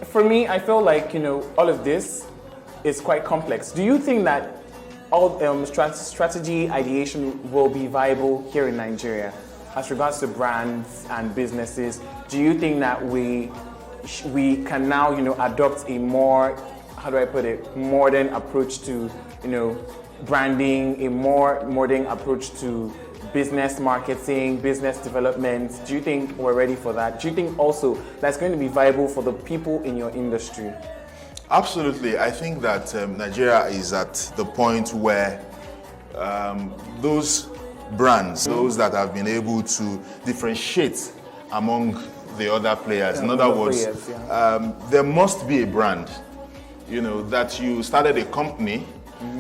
For me, I feel like, all of this is quite complex. Do you think that all strategy ideation will be viable here in Nigeria as regards to brands and businesses? Do you think that we can now, adopt a more, how do I put it, modern approach to, branding, a more modern approach to business marketing, business development? Do you think we're ready for that? Do you think also that's going to be viable for the people in your industry? Absolutely. I think that Nigeria is at the point where those brands, those that have been able to differentiate among the other players, in other words, there must be a brand. That you started a company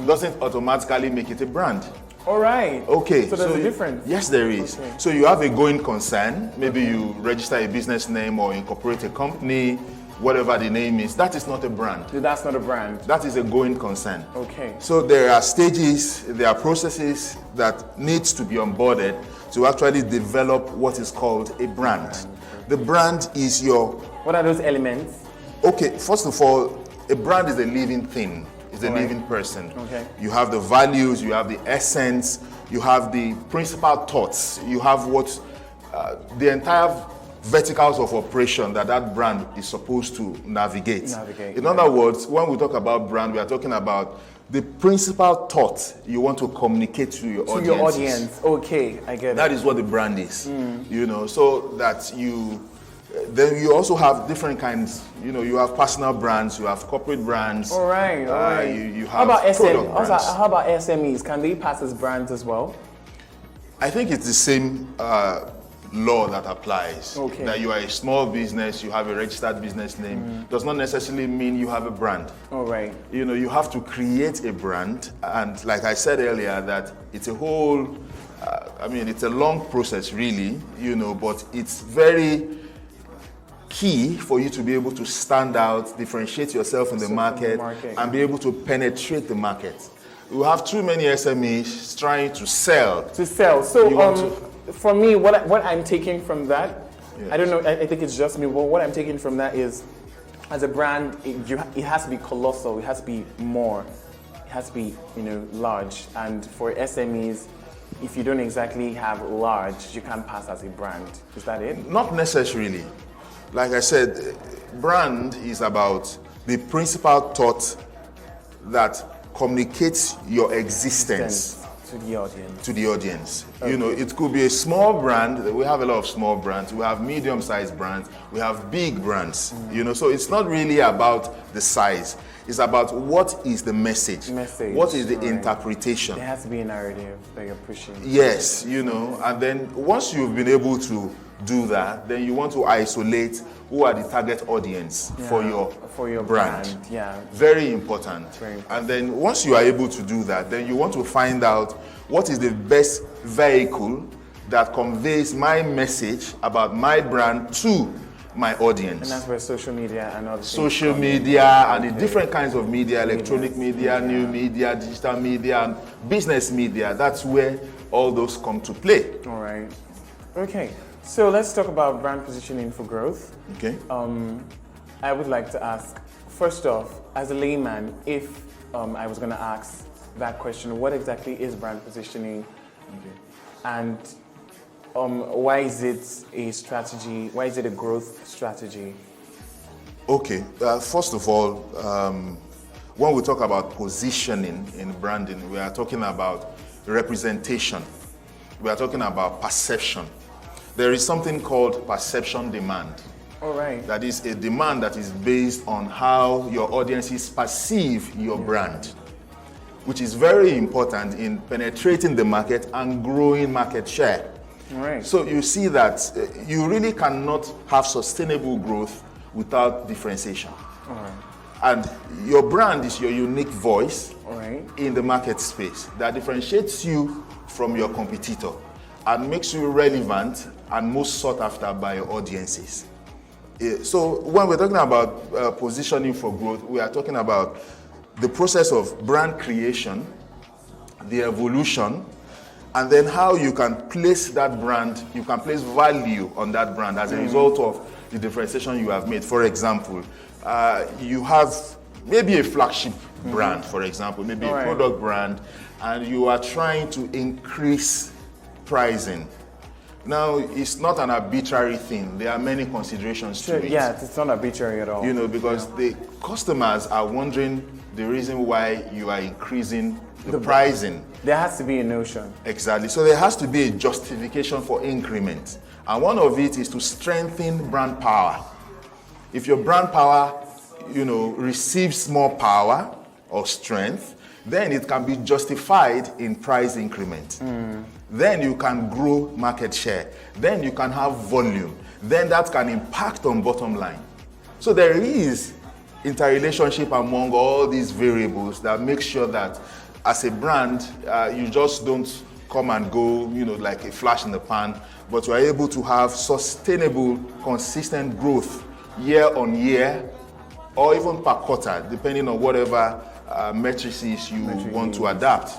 doesn't automatically make it a brand. All right. Okay. So there's a difference. Yes, there is. Okay. So you have a going concern. Maybe you register a business name or incorporate a company, whatever the name is. That is not a brand. That's not a brand. That is a going concern. Okay. So there are stages, there are processes that needs to be onboarded to actually develop what is called a brand. The brand is your... What are those elements? Okay, first of all, a brand is a living thing. It's a living person. Okay. You have the values, you have the essence, you have the principal thoughts, you have what the entire verticals of operation that brand is supposed to navigate. In other words, when we talk about brand, we are talking about the principal thought you want to communicate to your audience. To your audience, okay, I get it. That is what the brand is, so that then you also have different kinds, you have personal brands, you have corporate brands. All right. You have how about product brands. How about SMEs? Can they pass as brands as well? I think it's the same law that applies. Okay. That you are a small business, you have a registered business name, does not necessarily mean you have a brand. All right. You have to create a brand, and like I said earlier, that it's a whole, it's a long process really, but it's very key for you to be able to stand out, differentiate yourself in the market, and be able to penetrate the market. We have too many SMEs trying to sell. So for me, what I'm taking from that, I don't know, I think it's just me, but what I'm taking from that is, as a brand, it has to be colossal, it has to be more, it has to be, large. And for SMEs, if you don't exactly have large, you can't pass as a brand. Is that it? Not necessarily. Like I said, brand is about the principal thought that communicates your existence to the audience. Okay. It could be a small brand. We have a lot of small brands. We have medium-sized brands. We have big brands. So it's not really about the size. It's about what is the message. What is the interpretation. There has to be a narrative that you're pushing. Yes, and then once you've been able to do that, then you want to isolate who are the target audience for your brand. Yeah. Very important. And then once you are able to do that, then you want to find out what is the best vehicle that conveys my message about my brand to my audience. And that's where social media and other social media and the different kinds of media, electronic media, new media, digital media, and business media. That's where all those come to play. All right. Okay. So let's talk about brand positioning for growth. Okay. I would like to ask, first off, as a layman, if I was going to ask that question, what exactly is brand positioning? Okay. And why is it a strategy? Why is it a growth strategy? Okay. First of all, when we talk about positioning in branding, we are talking about representation. We are talking about perception. There is something called perception demand. All right. That is a demand that is based on how your audiences perceive your brand, which is very important in penetrating the market and growing market share. All right. So you see that you really cannot have sustainable growth without differentiation. All right. And your brand is your unique voice in the market space that differentiates you from your competitor and makes you relevant and most sought after by your audiences. So when we're talking about positioning for growth, we are talking about the process of brand creation, the evolution, and then how you can place that brand, you can place value on that brand as a result of the differentiation you have made. For example, you have maybe a flagship brand, for example, maybe a product brand, and you are trying to increase pricing. Now, it's not an arbitrary thing. There are many considerations to it. Yeah, it's not arbitrary at all. You know, because the customers are wondering the reason why you are increasing the pricing. There has to be a notion. Exactly. So there has to be a justification for increment. And one of it is to strengthen brand power. If your brand power, you know, receives more power or strength, then it can be justified in price increment. Then you can grow market share. Then you can have volume. Then that can impact on bottom line. So there is interrelationship among all these variables that make sure that as a brand, you just don't come and go, you know, like a flash in the pan, but you are able to have sustainable, consistent growth year on year, or even per quarter, depending on whatever matrices you want to adapt.